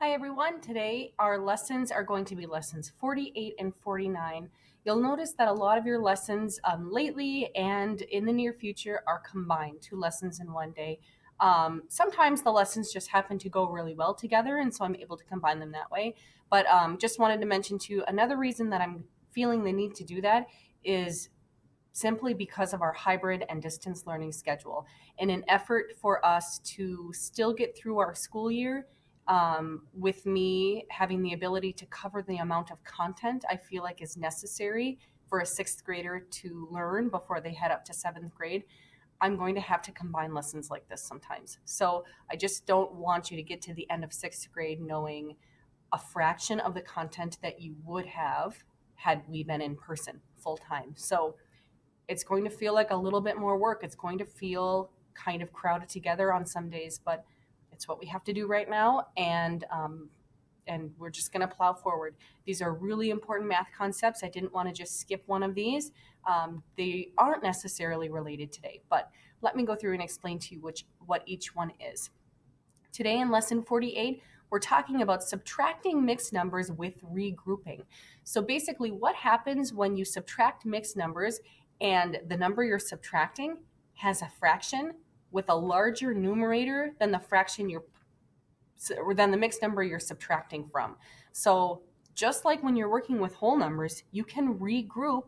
Hi everyone, today our lessons are going to be lessons 48 and 49. You'll notice that a lot of your lessons lately and in the near future are combined, two lessons in one day. Sometimes the lessons just happen to go really well together and so I'm able to combine them that way. But just wanted to mention to you another reason that I'm feeling the need to do that is simply because of our hybrid and distance learning schedule. In an effort for us to still get through our school year, with me having the ability to cover the amount of content I feel like is necessary for a sixth grader to learn before they head up to seventh grade, I'm going to have to combine lessons like this sometimes. So I just don't want you to get to the end of sixth grade knowing a fraction of the content that you would have had we been in person full time. So it's going to feel like a little bit more work. It's going to feel kind of crowded together on some days, but it's what we have to do right now, and we're just going to plow forward. These are really important math concepts. I didn't want to just skip one of these. They aren't necessarily related today, but let me go through and explain to you what each one is. Today in lesson 48, we're talking about subtracting mixed numbers with regrouping. So basically, what happens when you subtract mixed numbers and the number you're subtracting has a fraction with a larger numerator than the mixed number you're subtracting from. So just like when you're working with whole numbers, you can regroup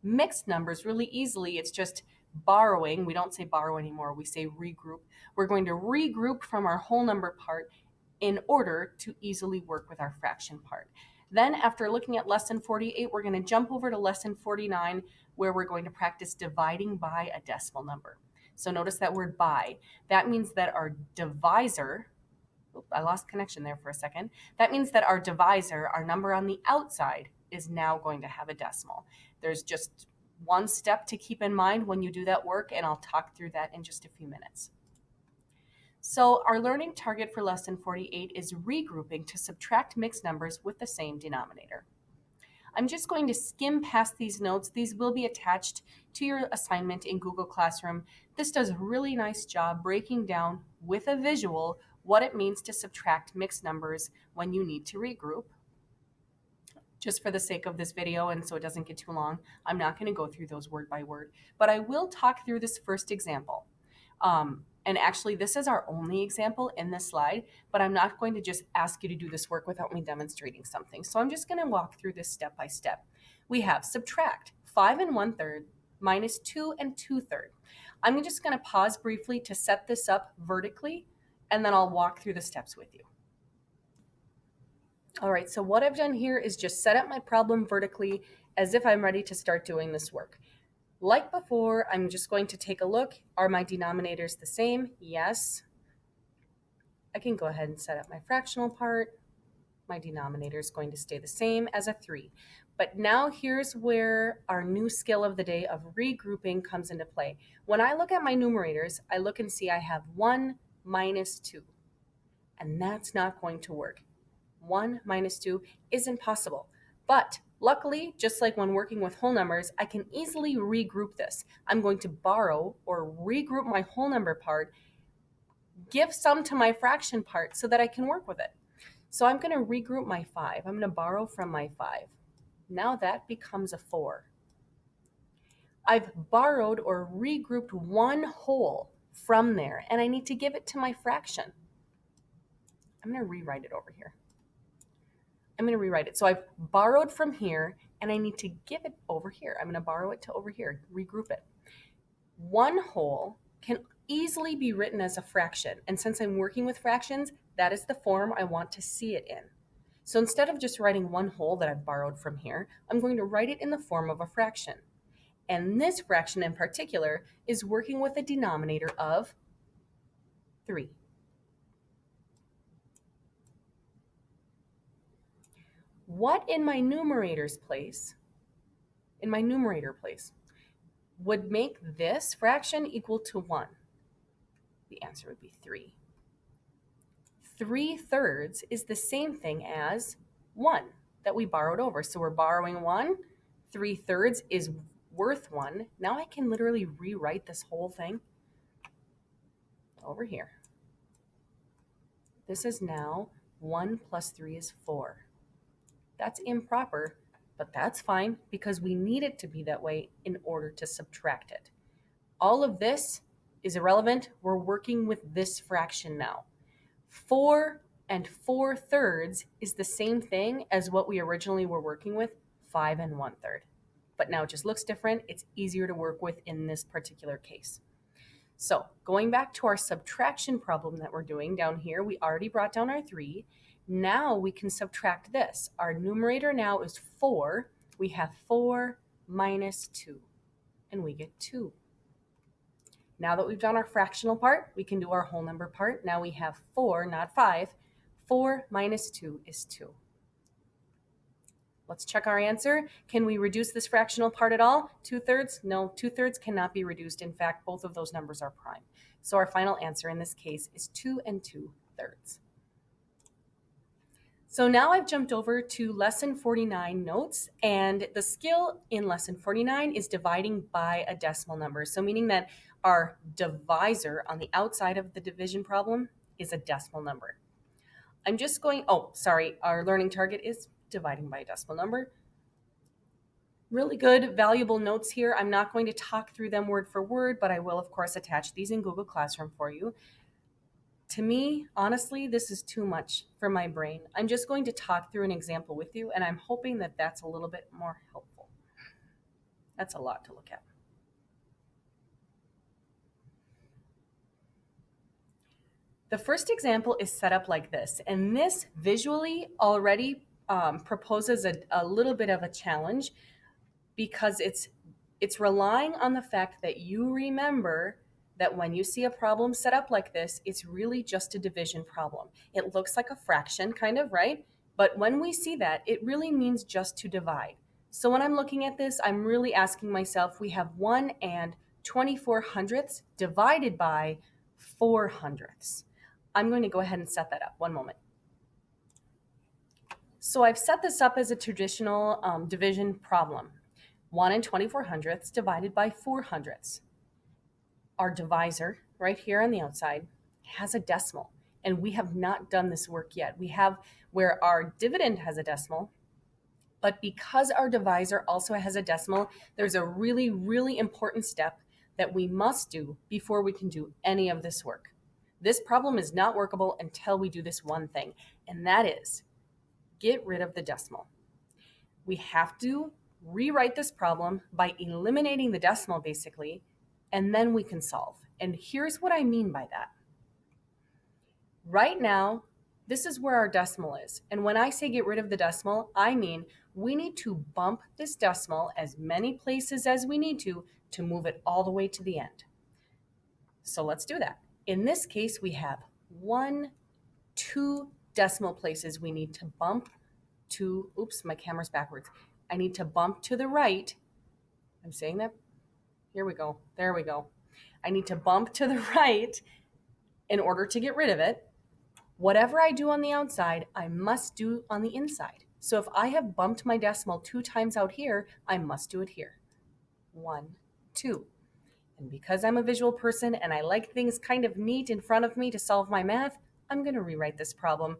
mixed numbers really easily. It's just borrowing. We don't say borrow anymore. We say regroup. We're going to regroup from our whole number part in order to easily work with our fraction part. Then after looking at lesson 48, we're going to jump over to lesson 49, where we're going to practice dividing by a decimal number. So notice that word by. That means that our divisor, I lost connection there for a second. That means that our divisor, our number on the outside, is now going to have a decimal. There's just one step to keep in mind when you do that work, and I'll talk through that in just a few minutes. So our learning target for lesson 48 is regrouping to subtract mixed numbers with the same denominator. I'm just going to skim past these notes. These will be attached to your assignment in Google Classroom. This does a really nice job breaking down with a visual what it means to subtract mixed numbers when you need to regroup. Just for the sake of this video and so it doesn't get too long, I'm not going to go through those word by word, but I will talk through this first example. And actually, this is our only example in this slide, but I'm not going to just ask you to do this work without me demonstrating something. So I'm just going to walk through this step by step. We have subtract 5 1/3 minus 2 2/3. I'm just going to pause briefly to set this up vertically, and then I'll walk through the steps with you. All right, so what I've done here is just set up my problem vertically as if I'm ready to start doing this work. Like before, I'm just going to take a look. Are my denominators the same? Yes. I can go ahead and set up my fractional part. My denominator is going to stay the same as a 3. But now here's where our new skill of the day of regrouping comes into play. When I look at my numerators, I look and see I have 1 minus 2. And that's not going to work. 1 minus 2 isn't possible. But luckily, just like when working with whole numbers, I can easily regroup this. I'm going to borrow or regroup my whole number part, give some to my fraction part so that I can work with it. So I'm going to regroup my 5. I'm going to borrow from my 5. Now that becomes a 4. I've borrowed or regrouped one whole from there, and I need to give it to my fraction. I'm going to rewrite it over here. I'm going to rewrite it. So I've borrowed from here, and I need to give it over here. I'm going to borrow it to over here, regroup it. One whole can easily be written as a fraction. And since I'm working with fractions, that is the form I want to see it in. So instead of just writing one whole that I've borrowed from here, I'm going to write it in the form of a fraction. And this fraction in particular is working with a denominator of 3. What in my numerator place would make this fraction equal to 1? The answer would be 3. 3/3 is the same thing as 1 that we borrowed over. So we're borrowing 1. 3/3 is worth 1. Now I can literally rewrite this whole thing over here. This is now 1 plus 3 is 4. That's improper, but that's fine because we need it to be that way in order to subtract it. All of this is irrelevant. We're working with this fraction now. 4 and 4/3 is the same thing as what we originally were working with, 5 and 1/3. But now it just looks different. It's easier to work with in this particular case. So going back to our subtraction problem that we're doing down here, we already brought down our 3. Now we can subtract this. Our numerator now is 4. We have 4 minus 2, and we get 2. Now that we've done our fractional part, we can do our whole number part. Now we have 4, not 5. 4 minus 2 is 2. Let's check our answer. Can we reduce this fractional part at all? 2/3? No, 2/3 cannot be reduced. In fact, both of those numbers are prime. So our final answer in this case is 2 and 2/3. So now I've jumped over to lesson 49 notes, and the skill in lesson 49 is dividing by a decimal number. So meaning that our divisor on the outside of the division problem is a decimal number. I'm just going, our learning target is dividing by a decimal number. Really good, valuable notes here. I'm not going to talk through them word for word, but I will, of course, attach these in Google Classroom for you. To me, honestly, this is too much for my brain. I'm just going to talk through an example with you, and I'm hoping that that's a little bit more helpful. That's a lot to look at. The first example is set up like this, and this visually already proposes a little bit of a challenge because it's relying on the fact that you remember that when you see a problem set up like this, it's really just a division problem. It looks like a fraction, kind of, right? But when we see that, it really means just to divide. So when I'm looking at this, I'm really asking myself, we have 1 and 24 hundredths divided by 4 hundredths. I'm going to go ahead and set that up. One moment. So I've set this up as a traditional division problem. 1 and 24 hundredths divided by 4 hundredths. Our divisor right here on the outside has a decimal, and we have not done this work yet. We have where our dividend has a decimal, but because our divisor also has a decimal, there's a really, really important step that we must do before we can do any of this work. This problem is not workable until we do this one thing, and that is get rid of the decimal. We have to rewrite this problem by eliminating the decimal, basically, and then we can solve. And here's what I mean by that. Right now, this is where our decimal is. And when I say get rid of the decimal, I mean we need to bump this decimal as many places as we need to move it all the way to the end. So let's do that. In this case, we have 2 decimal places we need to bump to, oops, my camera's backwards. I need to bump to the right. I'm saying that. Here we go. There we go. I need to bump to the right in order to get rid of it. Whatever I do on the outside, I must do on the inside. So if I have bumped my decimal 2 times out here, I must do it here. 1, 2. And because I'm a visual person and I like things kind of neat in front of me to solve my math, I'm going to rewrite this problem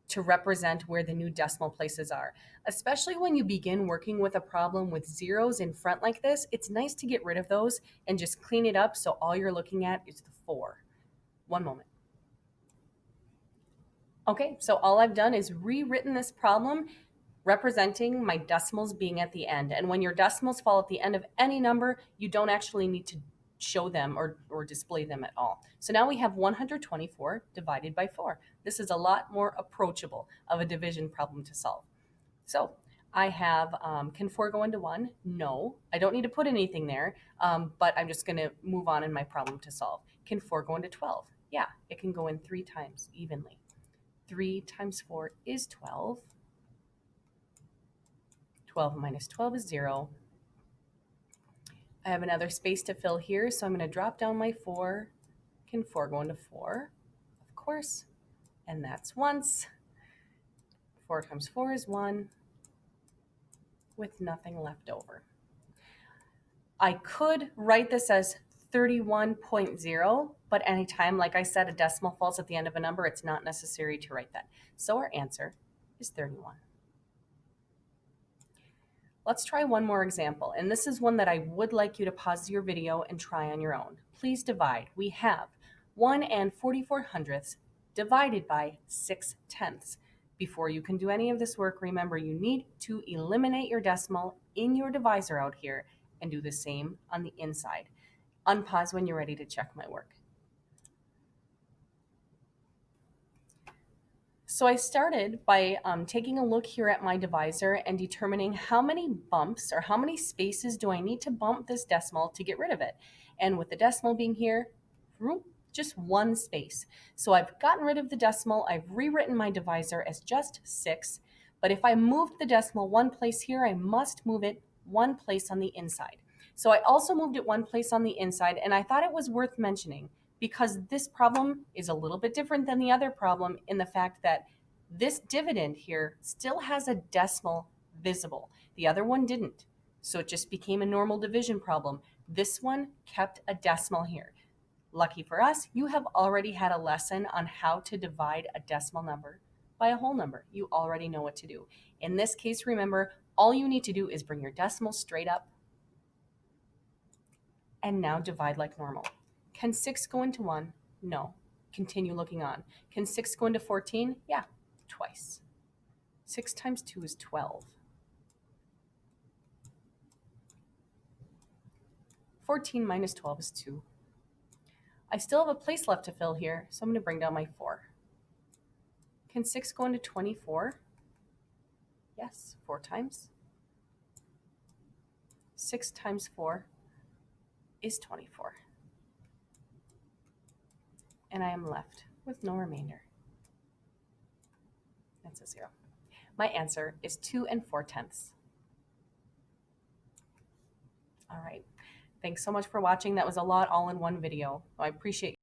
to represent where the new decimal places are. Especially when you begin working with a problem with zeros in front like this, it's nice to get rid of those and just clean it up so all you're looking at is the 4. One moment. Okay, so all I've done is rewritten this problem representing my decimals being at the end. And when your decimals fall at the end of any number, you don't actually need to show them or display them at all. So now we have 124 divided by 4. This is a lot more approachable of a division problem to solve. So I have, can 4 go into 1? No, I don't need to put anything there, but I'm just going to move on in my problem to solve. Can 4 go into 12? Yeah, it can go in 3 times evenly. 3 times 4 is 12. 12 minus 12 is 0. I have another space to fill here, so I'm going to drop down my 4. Can 4 go into 4? Of course. And that's once. 4 times 4 is 1, with nothing left over. I could write this as 31.0, but anytime, like I said, a decimal falls at the end of a number, it's not necessary to write that. So our answer is 31. Let's try one more example, and this is one that I would like you to pause your video and try on your own. Please divide. We have 1 and 44 hundredths divided by 6 tenths. Before you can do any of this work, remember you need to eliminate your decimal in your divisor out here and do the same on the inside. Unpause when you're ready to check my work. So I started by taking a look here at my divisor and determining how many bumps or how many spaces do I need to bump this decimal to get rid of it. And with the decimal being here, just one space. So I've gotten rid of the decimal. I've rewritten my divisor as just 6. But if I moved the decimal one place here, I must move it one place on the inside. So I also moved it one place on the inside, and I thought it was worth mentioning because this problem is a little bit different than the other problem in the fact that this dividend here still has a decimal visible. The other one didn't. So it just became a normal division problem. This one kept a decimal here. Lucky for us, you have already had a lesson on how to divide a decimal number by a whole number. You already know what to do. In this case, remember, all you need to do is bring your decimal straight up and now divide like normal. Can 6 go into 1? No. Continue looking on. Can 6 go into 14? Yeah, twice. 6 times 2 is 12. 14 minus 12 is 2. I still have a place left to fill here, so I'm going to bring down my 4. Can 6 go into 24? Yes, 4 times. 6 times 4 is 24. And I am left with no remainder. That's a 0. My answer is 2 and 4 tenths. All right. Thanks so much for watching. That was a lot all in one video. I appreciate